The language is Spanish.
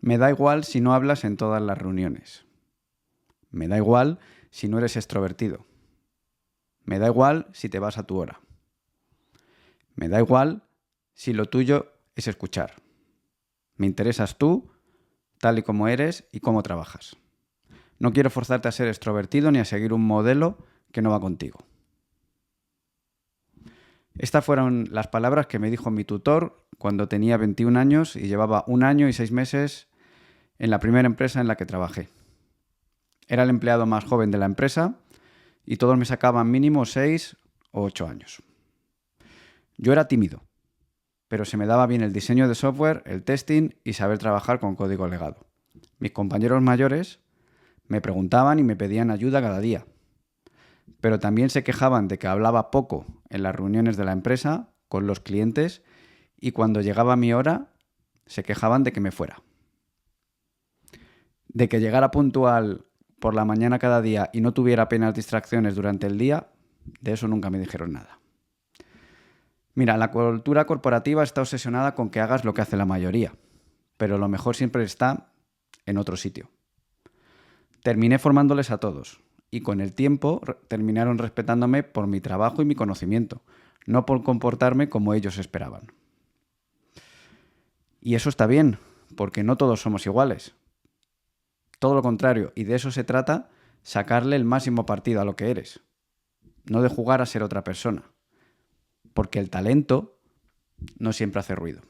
Me da igual si no hablas en todas las reuniones. Me da igual si no eres extrovertido. Me da igual si te vas a tu hora. Me da igual si lo tuyo es escuchar. Me interesas tú, tal y como eres y cómo trabajas. No quiero forzarte a ser extrovertido ni a seguir un modelo que no va contigo. Estas fueron las palabras que me dijo mi tutor cuando tenía 21 años y llevaba 1 año y 6 meses en la primera empresa en la que trabajé. Era el empleado más joven de la empresa y todos me sacaban mínimo 6 o 8 años. Yo era tímido, pero se me daba bien el diseño de software, el testing y saber trabajar con código legado. Mis compañeros mayores me preguntaban y me pedían ayuda cada día, pero también se quejaban de que hablaba poco en las reuniones de la empresa, con los clientes, y cuando llegaba mi hora se quejaban de que me fuera. De que llegara puntual por la mañana cada día y no tuviera apenas distracciones durante el día, de eso nunca me dijeron nada. Mira, la cultura corporativa está obsesionada con que hagas lo que hace la mayoría, pero lo mejor siempre está en otro sitio. Terminé formándoles a todos y con el tiempo terminaron respetándome por mi trabajo y mi conocimiento, no por comportarme como ellos esperaban. Y eso está bien, porque no todos somos iguales. Todo lo contrario, y de eso se trata, sacarle el máximo partido a lo que eres, no de jugar a ser otra persona, porque el talento no siempre hace ruido.